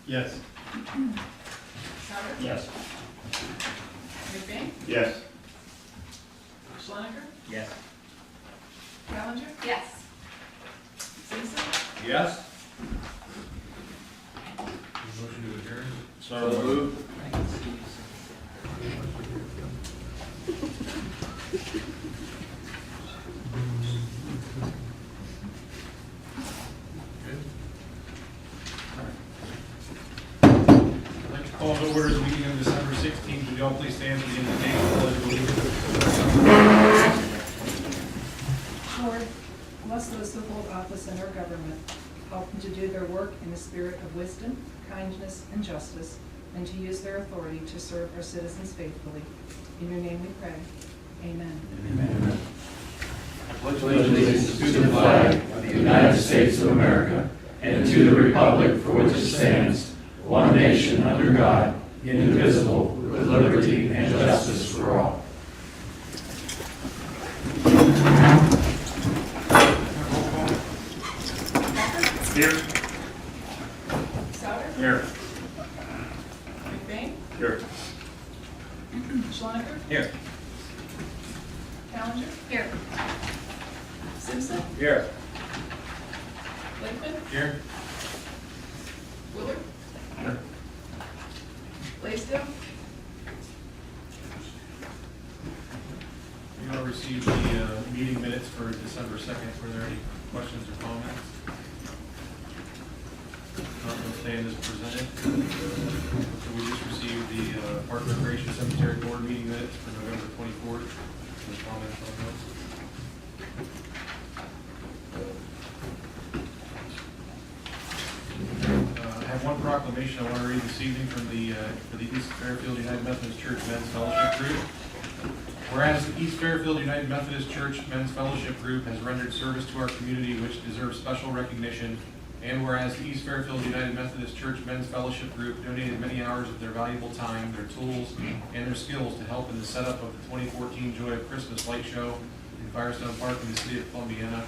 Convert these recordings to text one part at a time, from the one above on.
Yes. Souter? Yes. McBain? Yes. Schlenker? Yes. Callender? Yes. Simpson? Yes. Motion to adjourn? So moved. I'd like to call to order the meeting of December 16th. Would you all please stand for the invocation of the Pledge of Allegiance? Lord, bless those who hold office in our government. Help them to do their work in a spirit of wisdom, kindness, and justice, and to use their authority to serve our citizens faithfully. In your name we pray. Amen. Amen. I pledge allegiance to the flag of the United States of America and to the republic for which it stands, one nation under God, indivisible, with liberty and justice for all. Here. Souter? Here. McBain? Here. Schlenker? Here. Callender? Here. Simpson? Here. Lakeman? Here. Willard? Here. Blaisdell? You all received the meeting minutes for December 2nd. Were there any questions or comments? Not will stand as presented. So we just received the Park Recreation Cemetery Board meeting minutes for November 24th. Any comments on those? I have one proclamation I want to read this evening from the for the East Fairfield United Methodist Church Men's Fellowship Group. Whereas the East Fairfield United Methodist Church Men's Fellowship Group has rendered service to our community which deserves special recognition, and whereas the East Fairfield United Methodist Church Men's Fellowship Group donated many hours of their valuable time, their tools, and their skills to help in the setup of the 2014 Joy of Christmas Light Show in Firestone Park in the city of Columbiana,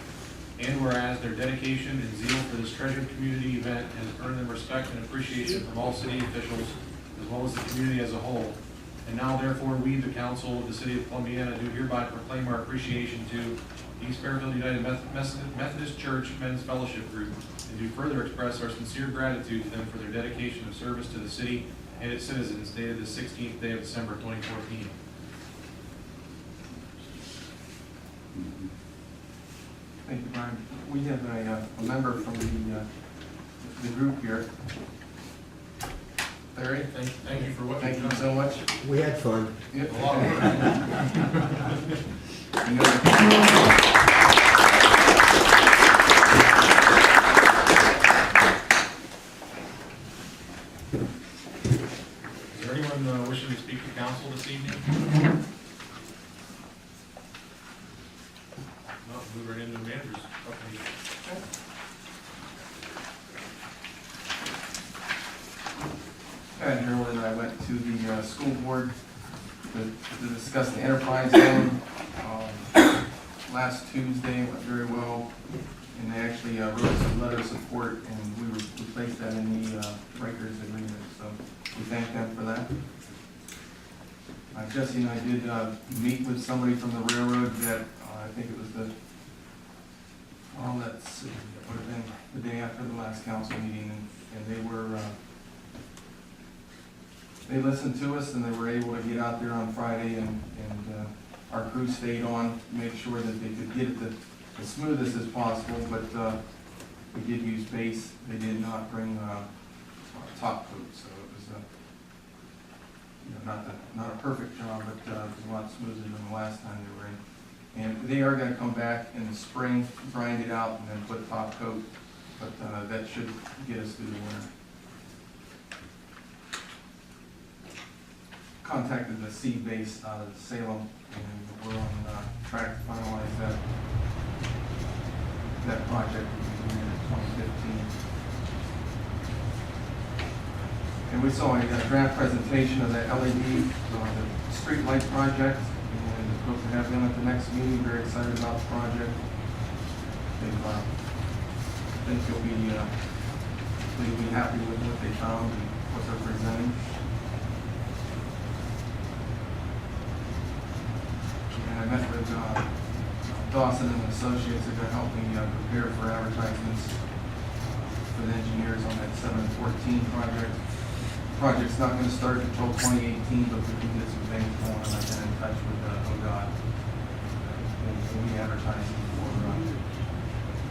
and whereas their dedication and zeal for this treasured community event has earned them respect and appreciation from all city officials as well as the community as a whole. And now therefore we, the council of the city of Columbiana, do hereby proclaim our appreciation to East Fairfield United Methodist Church Men's Fellowship Group, and do further express our sincere gratitude to them for their dedication of service to the city and its citizens, dated the 16th day of December 2014. Thank you, Brian. We have a member from the group here. Larry, Thank you for what thank you've you done. so much. We had fun. Yep. A lot of work. You know, Is there anyone wishing to speak to council this evening? No, move right into the manager's update. and Harold and I went to the school board to discuss the enterprise zone. Last Tuesday, went very well, and they actually wrote us a letter of support, and we placed that in the Rikers agreement, so we thank them for that. Jesse and I did meet with somebody from the railroad that, I think it was let's see, it would have been the day after the last council meeting, and they were, they listened to us, and they were able to get out there on Friday, and our crew stayed on to make sure that they could get it the smoothest as possible, but we did use base. They did not bring top coat, so it was not a perfect job, but it was a lot smoother than the last time they were in. And they are going to come back in the spring, grind it out, and then put top coat, but that should get us through the winter. Contacted the sea base out of Salem, and we're on track to finalize that project in 2015. And we saw a draft presentation of that LED, the street light project, and we're supposed to have them at the next meeting. Very excited about the project. I think you'll be hopefully you'll be happy with what they found and what they're presenting. And I met with Dawson and Associates that are helping me prepare for advertisements for the engineers on that 714 project. The project's not going to start until 2018, but we can get some things going. I've been in touch with ODOT. We'll be advertising for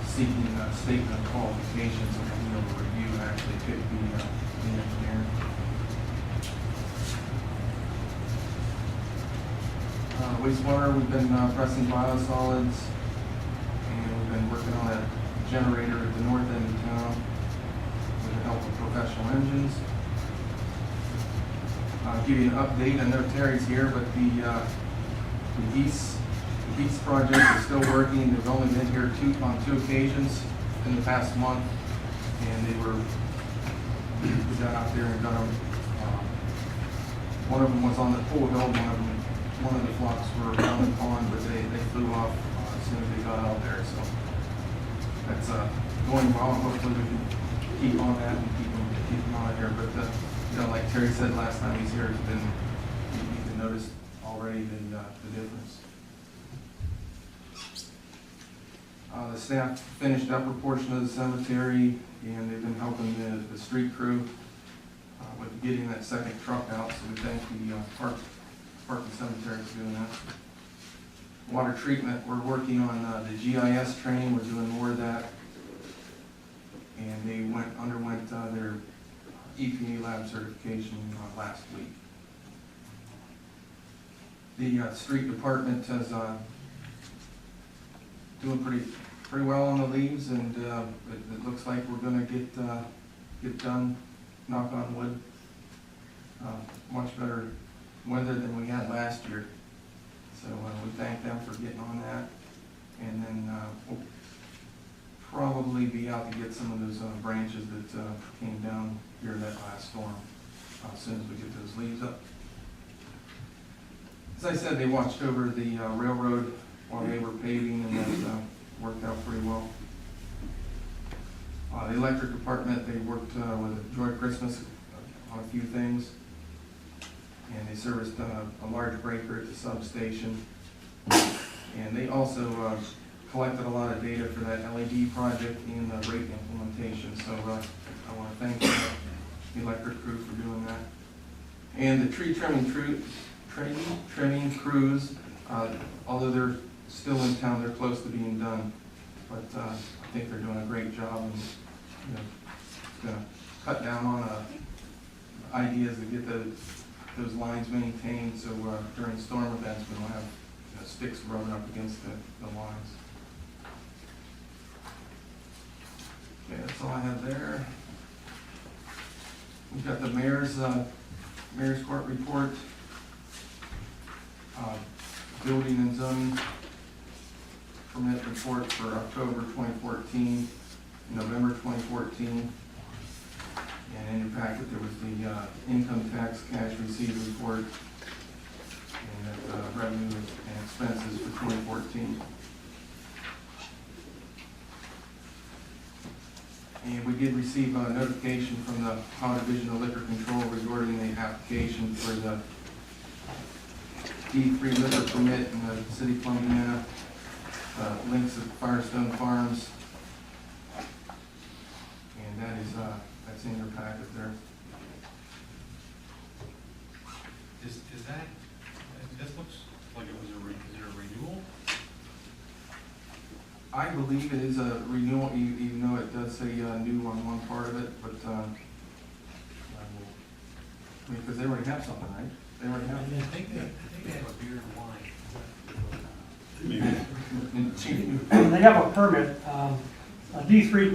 seeking a statement of qualifications and being able to review and actually pick the engineer. Wastewater, we've been pressing biosolids, and we've been working on a generator at the north end of town with the help of professional engines. I'll give you an update. I know Terry's here, but the East project is still working. They've only been here on two occasions in the past month, and we got out there and got them. One of them was on the pool hill, one of the flocks were on the pond, but they flew off as soon as they got out there. So that's going well. Hopefully we can keep on that and keep them on here. But like Terry said last time he's here, you can notice already the difference. The staff finished up a portion of the cemetery, and they've been helping the street crew with getting that second truck out. So we thank the Park and Cemetery for doing that. Water treatment, we're working on the GIS training. We're doing more of that, and they underwent their EPA lab certification last week. The street department is doing pretty well on the leaves, and it looks like we're going to get done. Knock on wood. Much better weather than we had last year, so we thank them for getting on that. And then we'll probably be out to get some of those branches that came down here that last storm as soon as we get those leaves up. As I said, they watched over the railroad while they were paving, and that worked out pretty well. The electric department, they worked with Joy Christmas on a few things, and they serviced a large breaker at the substation. And they also collected a lot of data for that LED project and the rate implementation. So I want to thank the electric crew for doing that. And the tree trimming crews, although they're still in town, they're close to being done. But I think they're doing a great job, and going to cut down on ideas to get those lines maintained, so during storm events we don't have sticks rubbing up against the lines. Okay, that's all I have there. We've got the mayor's court report, building and zoning permit report for October 2014, November 2014. And in your packet there was the income tax cash received report and revenue and expenses for 2014. And we did receive a notification from the Ohio Division of Liquor Control regarding the application for the D3 liquor permit in the city of Columbiana, links of Firestone Farms, and that's in your packet there. Is that, this looks like it was is it a renewal? I believe it is a renewal, even though it does say new on one part of it, but because they already have something, right? They already have. I think they have a beer and wine. They have a permit. A D3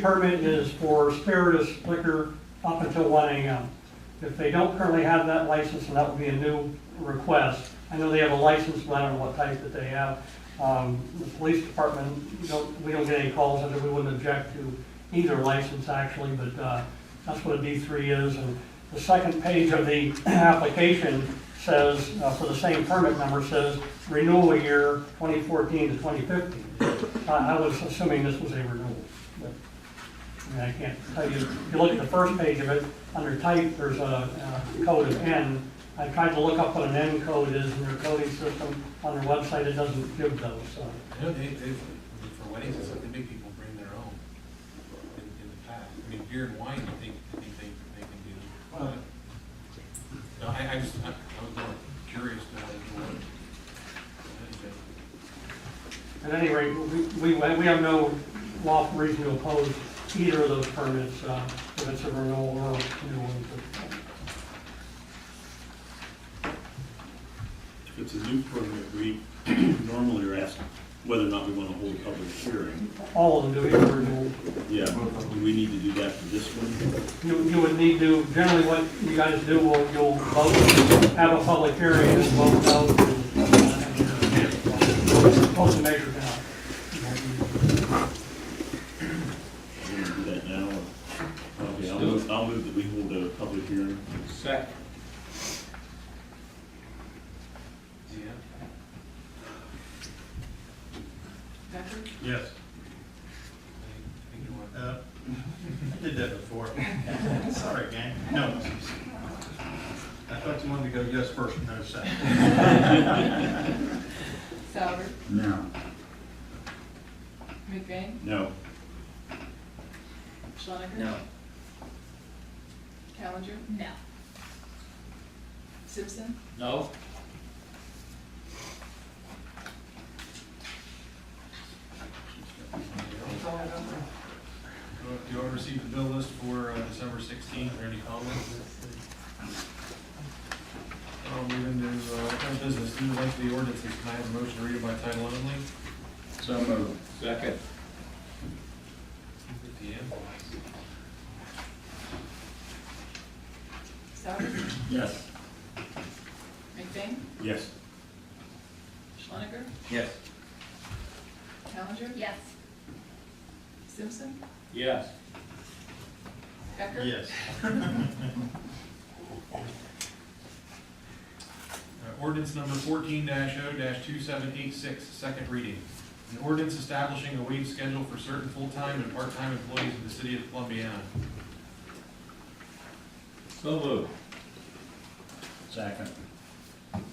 permit is for spirituous liquor up until 1 a.m. If they don't currently have that license, then that would be a new request. I know they have a license, but I don't know what type that they have. The police department, we don't get any calls, and we wouldn't object to either license actually, but that's what a D3 is. And the second page of the application says, for the same permit number, says renewal year 2014 to 2015. I was assuming this was a renewal. But mean, I can't tell you, if you look at the first page of it, under type, there's a code of N. I tried to look up what an N code is in their coding system. On their website, it doesn't give those, so. I know for weddings and stuff, the big people bring their own in the past. I mean, beer and wine, I think they can do. No, I was more curious to know what. At any rate, we have no lawful reason to oppose either of those permits, if it's a renewal or a new one. If it's a new permit, we normally are asked whether or not we want to hold a public hearing. All of them do either renewal. Yeah, do we need to do that for this one? You would need to, generally what you guys do, you'll vote, have a public hearing and vote out. Close the measure now. We're going to do that now? Or- Okay, I'll move that we hold a public hearing. Second. Yeah. Becker? Yes, I think you want. I did that before. Sorry, gang. No. I thought you wanted to go yes first, no second. Souter? No. McBain? No. Schlenker? No. Callender? No. Simpson? No. Do you all receive the bill list for December 16th? Are there any comments? I'll move into old business. Due to the length of the ordinances, can I have a motion to read it by title only? So moved. Second. Deanne? Souter? Yes. McBain? Yes. Schlenker? Yes. Callender? Yes. Simpson? Yes. Becker? Yes. Ordinance number 14-0-2786, second reading. An ordinance establishing a wage schedule for certain full-time and part-time employees of the city of Columbiana. So moved. Second. Any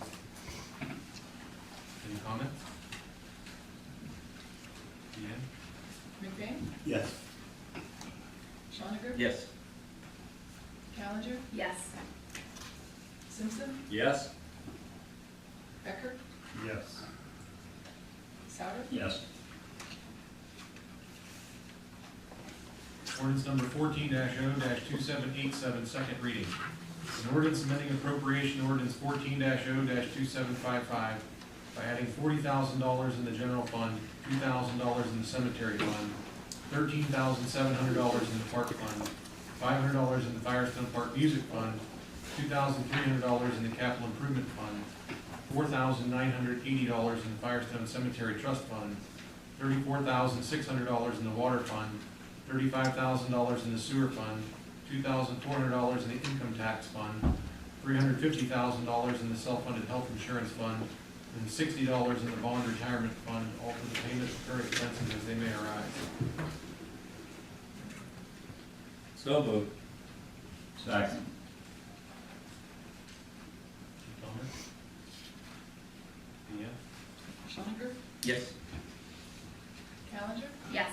comments? Deanne? McBain? Yes. Schlenker? Yes. Callender? Yes. Simpson? Yes. Becker? Yes. Souter? Yes. Ordinance number 14-0-2787, second reading. An ordinance amending appropriation ordinance 14-0-2755 by adding $40,000 in the general fund, $2,000 in the cemetery fund, $13,700 in the park fund, $500 in the Firestone Park Music Fund, $2,300 in the capital improvement fund, $4,980 in the Firestone Cemetery Trust Fund, $34,600 in the water fund, $35,000 in the sewer fund, $2,400 in the income tax fund, $350,000 in the self-funded health insurance fund, and $60 in the bond retirement fund, all for the payment of current expenses as they may arise. So moved. Second. Any comments? Deanne? Schlenker? Yes. Callender? Yes.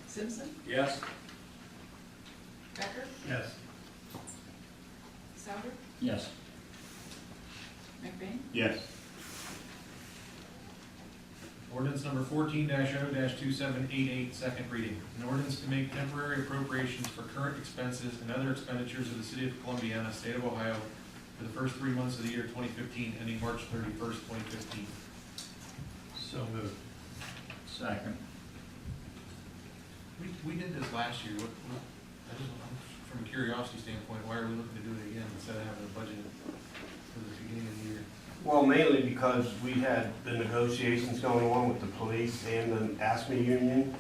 Simpson? Yes. Becker? Yes. Souter? Yes. McBain? Yes. Ordinance number 14-0-2788, second reading. An ordinance to make temporary appropriations for current expenses and other expenditures of the city of Columbiana, state of Ohio, for the first 3 months of the year 2015, ending March 31st, 2015. So moved. Second. We did this last year. I just, from a curiosity standpoint, why are we looking to do it again instead of having a budget for the beginning of the year? Well, mainly because we had the negotiations going on with the police and the ASME union.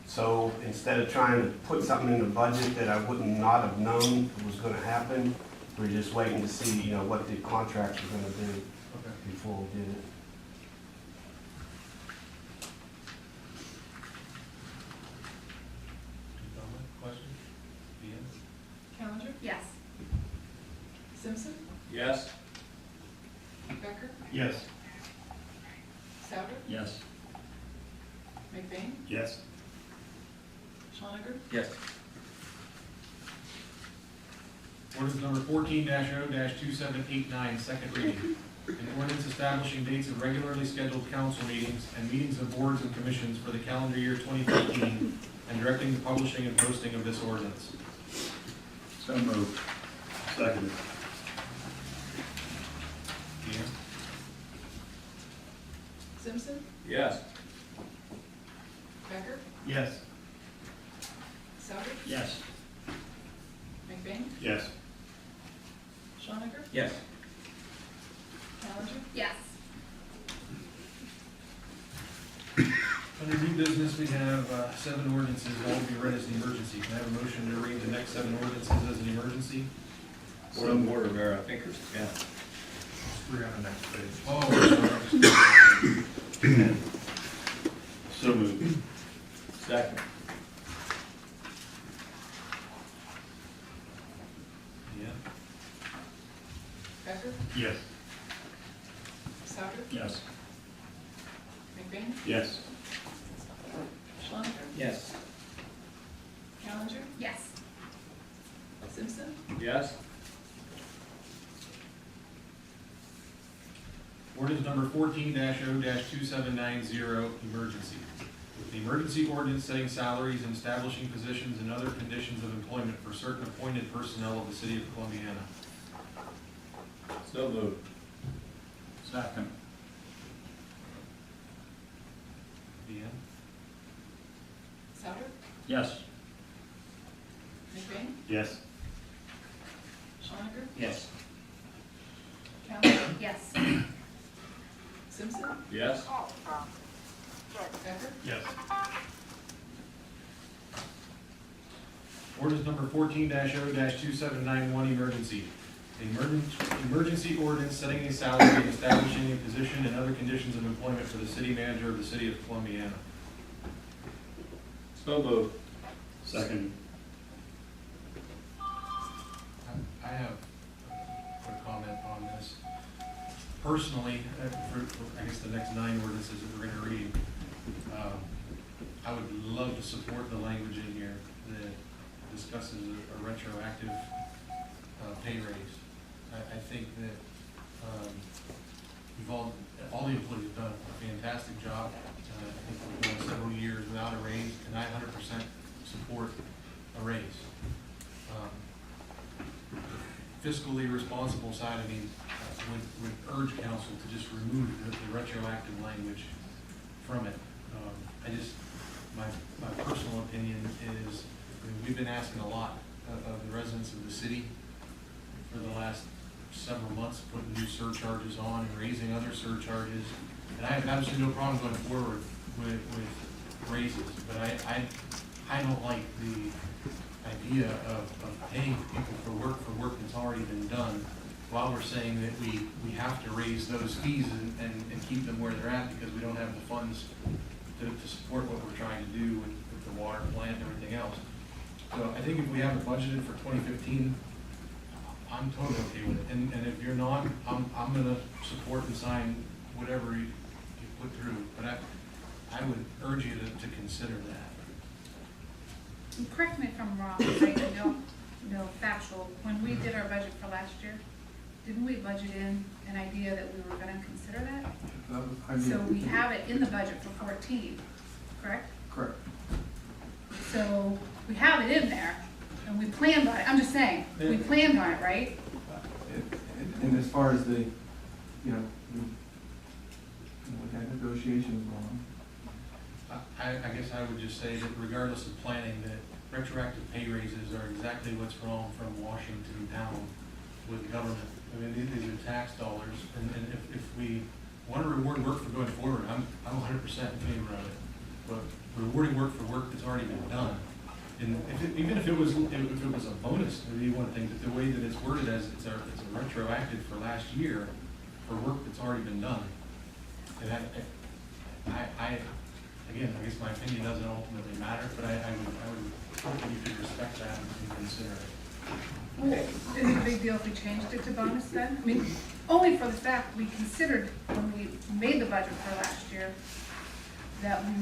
So instead of trying to put something in the budget that I wouldn't not have known was gonna happen, we're just waiting to see, you know, what the contracts are gonna do Okay. before we did it. Any Yes. Simpson, Yes. Becker, Yes. Souter, Yes. McBain, Yes. Schoniger, Yes. Ordinance number 14-0-2789, second reading. An ordinance establishing dates of regularly scheduled council meetings and meetings of boards and commissions for the calendar year 2015, and directing the publishing and posting of this ordinance. So moved. Second. Deanne? Simpson, Yes. Becker, Yes. Souter, Yes. McBain, Yes. Schoniger, Yes. Callender, Yes. Under new business, we have 7 ordinances, all to be read as an emergency. Can I have a motion to read the next 7 ordinances as an emergency? Point of order, Mayor, I think there's 10. We're on the next page. Oh, So moved. Second. yeah. Becker, Yes. Souter, Yes. McBain, Yes. Schoniger, Yes. Callender, Yes. Simpson, Yes. Ordinance number 14-0-2790, emergency. The emergency ordinance setting salaries and establishing positions and other conditions of employment for certain appointed personnel of the city of Columbiana. So moved. Second. Deanne? Souter, Yes. McBain, Yes. Schoniger, Yes. Callender, Yes. Simpson, Yes. Becker, Yes. Ordinance number 14-0-2791, emergency. The emergency ordinance setting a salary and establishing a position and other conditions of employment for the city manager of the city of Columbiana. So moved. Second. I have a quick comment on this. Personally, for I guess the next 9 ordinances that we're gonna read, I would love to support the language in here that discusses a retroactive pay raise. I think that we've all the employees have done a fantastic job. I think we've gone several years without a raise, and I 100% support a raise. Fiscally responsible side, I mean, would urge council to just remove the retroactive language from it. My personal opinion is, we've been asking a lot of the residents of the city for the last several months, putting new surcharges on and raising other surcharges. And I have absolutely no problem going forward with raises, but I don't like the idea of paying people for work that's already been done, while we're saying that we have to raise those fees and keep them where they're at because we don't have the funds to support what we're trying to do with the water plant and everything else. So I think if we have it budgeted for 2015, I'm totally okay with it. And if you're not, I'm gonna support and sign whatever you put through. But I would urge you to consider that. Correct me if I'm wrong, right, no factual, when we did our budget for last year, didn't we budget in an idea that we were gonna consider that? So we have it in the budget for 14, correct? Correct. So we have it in there, and we planned on it, I'm just saying, we planned on it, right? And as far as the, we had negotiations going. I guess I would just say that regardless of planning, that retroactive pay raises are exactly what's wrong from Washington down with government. I mean, these are tax dollars, and if we want to reward work for going forward, I'm 100% in favor of it. But rewarding work for work that's already been done, and even if it was a bonus, it would be one thing. But the way that it's worded as it's a retroactive for last year for work that's already been done, and again, I guess my opinion doesn't ultimately matter, but I would hope that you could respect that and consider it. Well, is it a big deal if we changed it to bonus then? I mean, only for the fact we considered when we made the budget for last year that we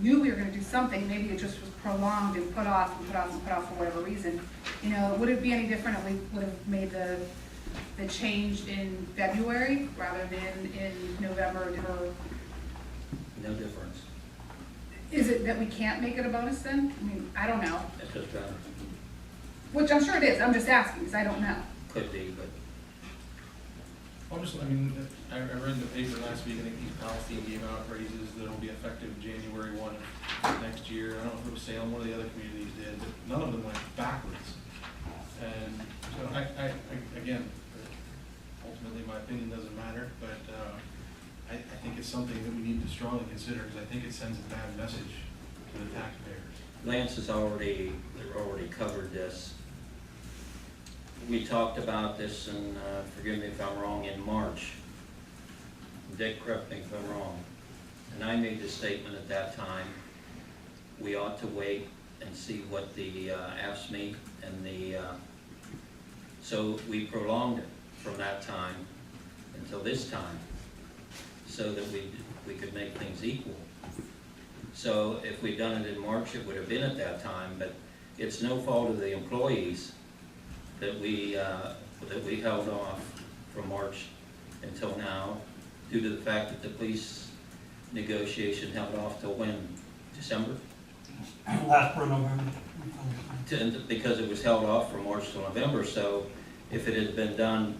knew we were gonna do something, maybe it just was prolonged and put off and put off and put off for whatever reason. You know, would it be any different if we would have made the change in February rather than in November or? No difference. Is it that we can't make it a bonus then? I mean, I don't know, It's just better. which I'm sure it is, I'm just asking, because I don't know. Could be, but I read the paper last week, I think East Palestine gave out raises that'll be effective January 1 of next year. I don't know if it was Salem, one of the other communities did, but none of them went backwards. And so again, ultimately my opinion doesn't matter, but I think it's something that we need to strongly consider, because I think it sends a bad message to the taxpayers. Lance has already covered this. We talked about this, and forgive me if I'm wrong, in March. Dick, correct me if I'm wrong. And I made the statement at that time, we ought to wait and see what the AFSCME and the, so we prolonged it from that time until this time, so that we could make things equal. So if we'd done it in March, it would have been at that time, but it's no fault of the employees that we held off from March until now, due to the fact that the police negotiation held off till when? December? Last for November. Because it was held off from March till November, so if it had been done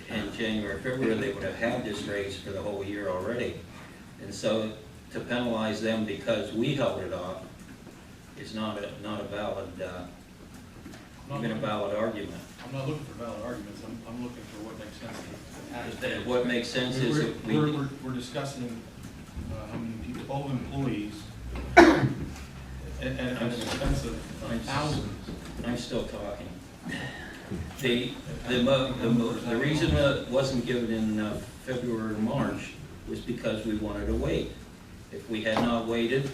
in January, February, they would have had this raise for the whole year already. And so to penalize them because we held it off is not a valid, even a valid argument. I'm not looking for valid arguments, I'm looking for what makes sense to the taxpayers. What makes sense is if we... We're discussing how many people, all employees, at an expense of thousands. I'm still talking. The reason it wasn't given in February or March was because we wanted to wait. If we had not waited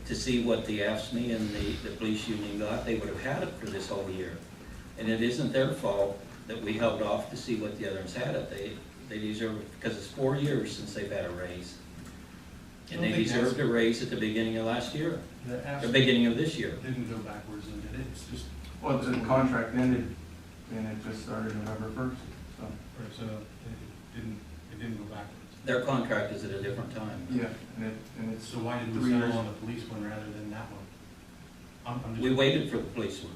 to see what the AFSCME and the police union got, they would have had it for this whole year. And it isn't their fault that we held off to see what the others had it. They deserve it, because it's 4 years since they've had a raise. And they deserved a raise at the beginning of last year, the beginning of this year. Didn't go backwards, and did it? It's just. Well, the contract ended, and it just started November 1st, so. Right, so it didn't go backwards. Their contract is at a different time. Yeah, and it's. So why did we 3 years. settle on the police one rather than that one? I'm just. We waited for the police one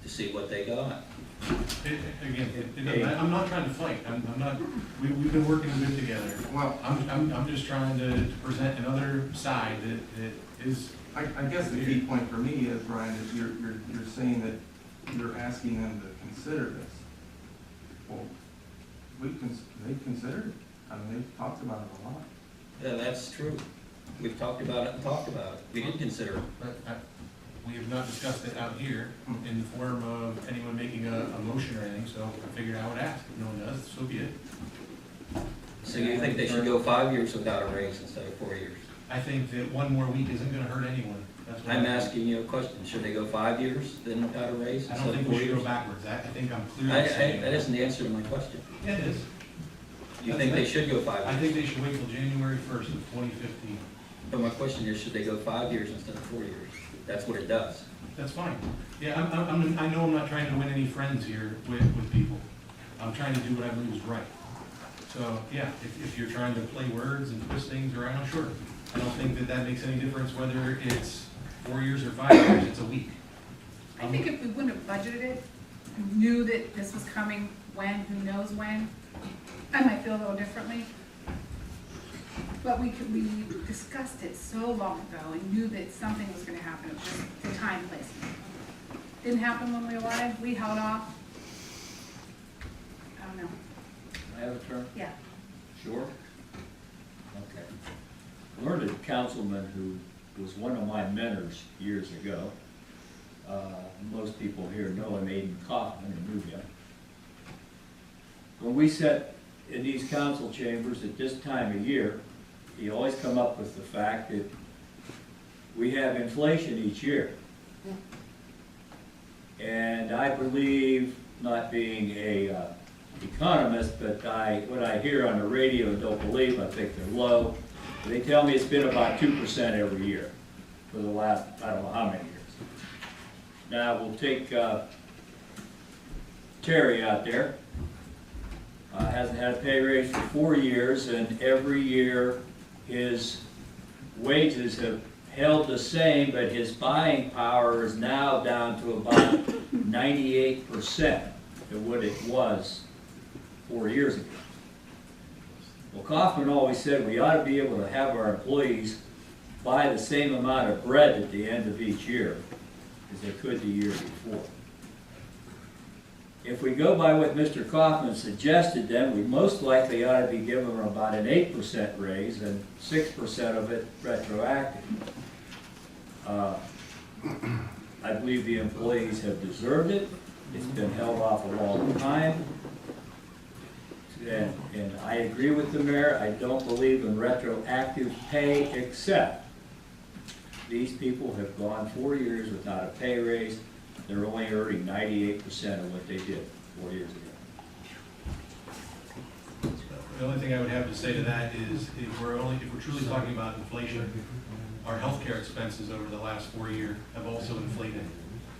to see what they got. I'm not trying to fight, I'm not, we've been working good together. Well, I'm just trying to present another side that is. I guess the key point for me is, Brian, is you're saying that you're asking them to consider this. Well, they've considered it. I mean, they've talked about it a lot. Yeah, that's true. We've talked about it and talked about it. We did consider it. But we have not discussed it out here in the form of anyone making a motion or anything, so I figured I would ask. If no one does, so be it. So you think they should go 5 years without a raise instead of 4 years? I think that one more week isn't gonna hurt anyone. That's what I'm asking you a question. Should they go 5 years then without a raise I instead don't of think 4 we should go years? backwards. I think I'm clearly saying. That isn't the answer to my question. Yeah, it is. You think they should go 5 I years? think they should wait till January 1st of 2015. But my question is, should they go 5 years instead of 4 years? That's what it does. That's fine. Yeah, I know I'm not trying to win any friends here with people. I'm trying to do what I believe is right. So, yeah, if you're trying to play words and twist things around, sure. I don't think that makes any difference whether it's 4 years or 5 years, it's a week. I think if we wouldn't have budgeted it, knew that this was coming when, who knows when, I might feel a little differently. But we discussed it so long ago and knew that something was gonna happen, it was just the time placement. Didn't happen when we wanted, we held off. I don't know, I have a turn? yeah. Sure. Okay. Learned councilman who was one of my mentors years ago. Most people here know him, Aiden Kaufman, and knew him. When we sat in these council chambers at this time of year, he always come up with the fact that we have inflation each year. And I believe, not being a economist, but what I hear on the radio and don't believe, I think they're low. They tell me it's been about 2% every year for the last, I don't know how many years. Now, we'll take Terry out there. Hasn't had a pay raise for 4 years, and every year his wages have held the same, but his buying power is now down to about 98% of what it was 4 years ago. Well, Kaufman always said we ought to be able to have our employees buy the same amount of bread at the end of each year as they could the year before. If we go by what Mr. Kaufman suggested, then we most likely ought to be giving them about an 8% raise and 6% of it retroactive. I believe the employees have deserved it. It's been held off a long time. And I agree with the mayor. I don't believe in retroactive pay, except these people have gone 4 years without a pay raise. They're only earning 98% of what they did 4 years ago. The only thing I would have to say to that is, if we're truly talking about inflation, our healthcare expenses over the last 4 years have also inflated,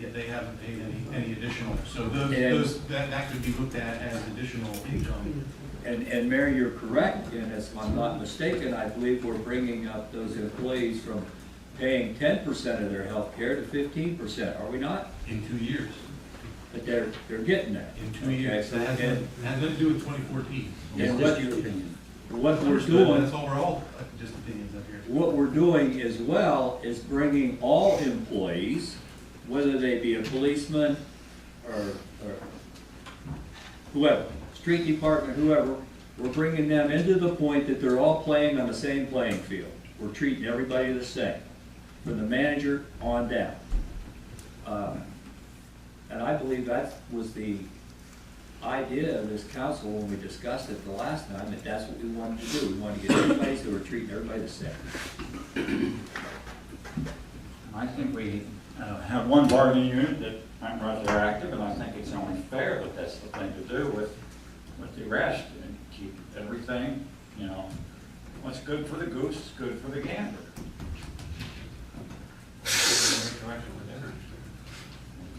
yet they haven't paid any additional. So that could be looked at as additional income. And Mayor, you're correct, and if I'm not mistaken, I believe we're bringing up those employees from paying 10% of their health care to 15%, are we not? In 2 years. But they're getting there. In 2 years. Okay, That has and- nothing to do with 2014. And Just your opinion. what we're Understood, doing, that's all, we're all just opinions up here. what we're doing as well is bringing all employees, whether they be a policeman or whoever, street department, whoever, we're bringing them into the point that they're all playing on the same playing field. We're treating everybody the same, from the manager on down. And I believe that was the idea of this council when we discussed it the last time, that that's what we wanted to do. We wanted to get everybody, so we're treating everybody the same. I think we have one bargaining unit that aren't retroactive, and I think it's only fair that that's the thing to do with the rest, and keep everything, you know, what's good for the goose is good for the gander.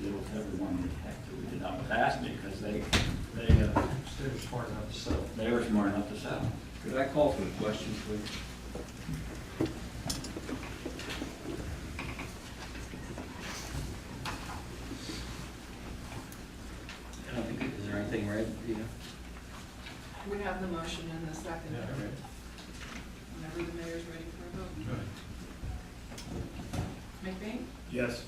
Deal with everyone we have to. We did not pass me because they were smart enough to settle. They were smart enough to settle. Could I call for a question, please? I don't think, is there anything right? We have the motion and the second. Yeah, all right. Whenever the mayor's ready for a vote. Go ahead. McBain? Yes.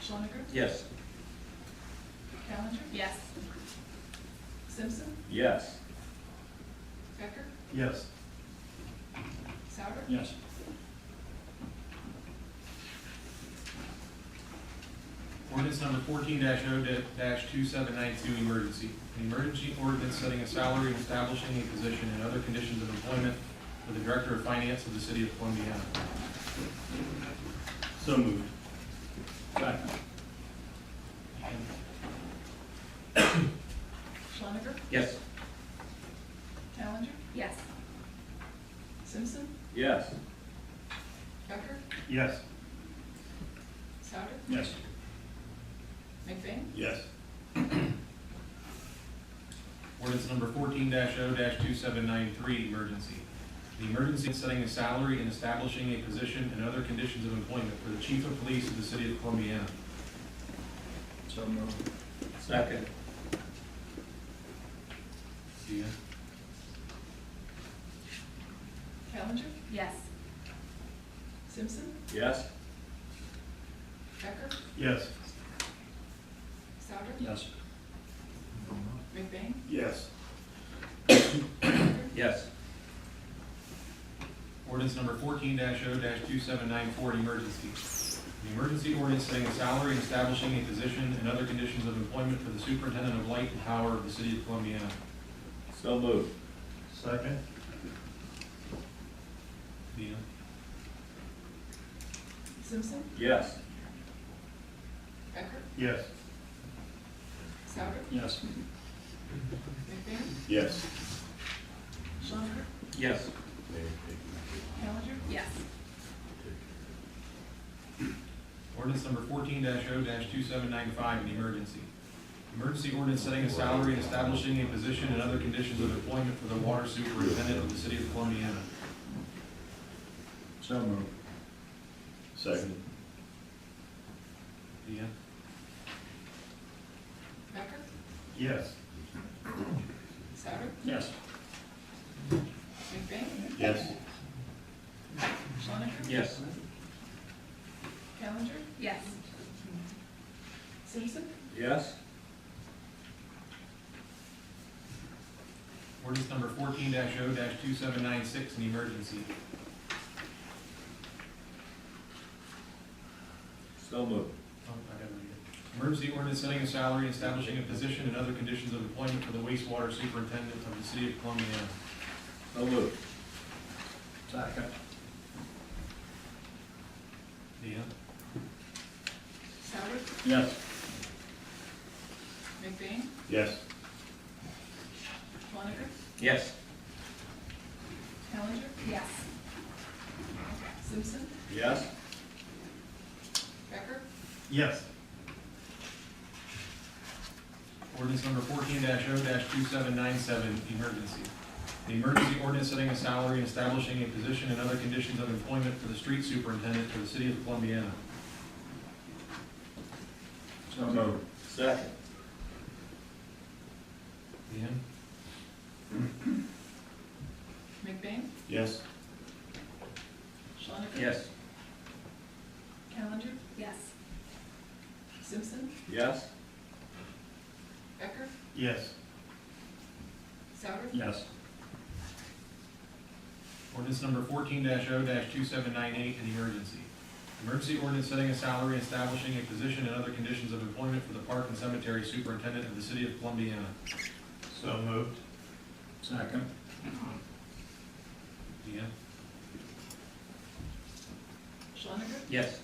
Schoniger? Yes. Callender? Yes. Simpson? Yes. Becker? Yes. Souter? Yes. Ordinance number 14-0-2792, emergency. An emergency ordinance setting a salary and establishing a position and other conditions of employment for the Director of Finance of the City of Columbiana. So moved. Second. Schoniger? Yes. Callender? Yes. Simpson? Yes. Becker? Yes. Souter? Yes. McBain? Yes. Ordinance number 14-0-2793, emergency. The emergency is setting a salary and establishing a position and other conditions of employment for the Chief of Police of the City of Columbiana. So moved. Second. Deanna? Callender? Yes. Simpson? Yes. Becker? Yes. Souter? Yes. McBain? Yes. Yes. Ordinance number 14-0-2794, emergency. The emergency ordinance setting a salary and establishing a position and other conditions of employment for the Superintendent of Light and Power of the City of Columbiana. So moved. Second. Deanna? Simpson? Yes. Becker? Yes. Souter? Yes. McBain? Yes. Schlenker? Yes. Callender? Yes. Ordinance number 14-0-2795, an emergency. Emergency ordinance setting a salary and establishing a position and other conditions of employment for the water superintendent of the city of Columbiana. So moved. Second. Deanne? Becker? Yes. Souter? Yes. McBain? Yes. Schlenker? Yes. Callender? Yes. Simpson? Yes. Ordinance number 14-0-2796, an emergency. So moved. Oh, I gotta read it. Emergency ordinance setting a salary and establishing a position and other conditions of employment for the wastewater superintendent of the city of Columbiana. So moved. Second. Deanne? Souter? Yes. McBain? Yes. Schlenker? Yes. Callender? Yes. Simpson? Yes. Becker? Yes. Ordinance number 14-0-2797, emergency. The emergency ordinance setting a salary and establishing a position and other conditions of employment for the street superintendent for the city of Columbiana. So moved. Second. Deanne? McBain? Yes. Schlenker? Yes. Callender? Yes. Simpson? Yes. Becker? Yes. Souter? Yes. Ordinance number 14-0-2798, an emergency. Emergency ordinance setting a salary and establishing a position and other conditions of employment for the park and cemetery superintendent of the city of Columbiana. So moved. Second. Deanne? Schlenker? Yes.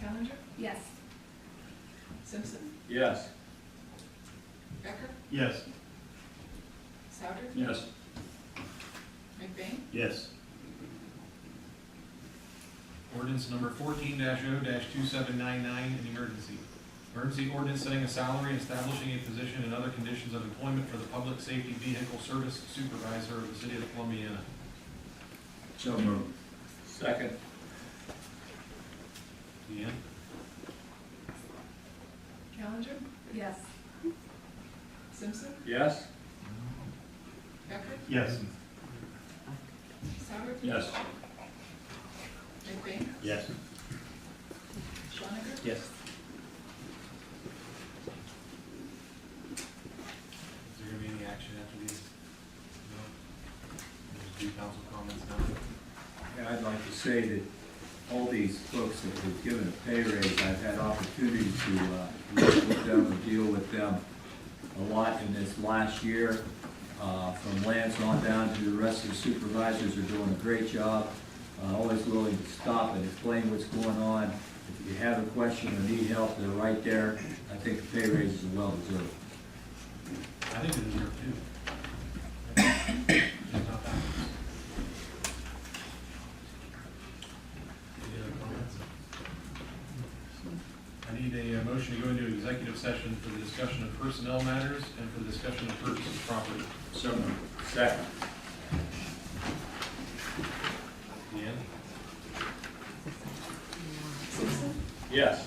Callender? Yes. Simpson? Yes. Becker? Yes. Souter? Yes. McBain? Yes. Ordinance number 14-0-2799, an emergency. Emergency ordinance setting a salary and establishing a position and other conditions of employment for the public safety vehicle service supervisor of the city of Columbiana. So moved. Second. Deanne? Callender? Yes. Simpson? Yes. Becker? Yes. Souter? Yes. McBain? Yes. Schlenker? Yes. Is there gonna be any action after these? No? We'll just do council comments now. Yeah, I'd like to say that all these folks that were given a pay raise, I've had opportunity to work with them and deal with them a lot in this last year. From Lance on down to the rest of the supervisors are doing a great job. Always willing to stop and explain what's going on. If you have a question or need help, they're right there. I think the pay raises are well deserved. I think they deserve two. Just not that much. Any other comments? I need a motion to go into executive session for the discussion of personnel matters and for the discussion of purchase of property. So moved. Second. Deanne? Simpson? Yes.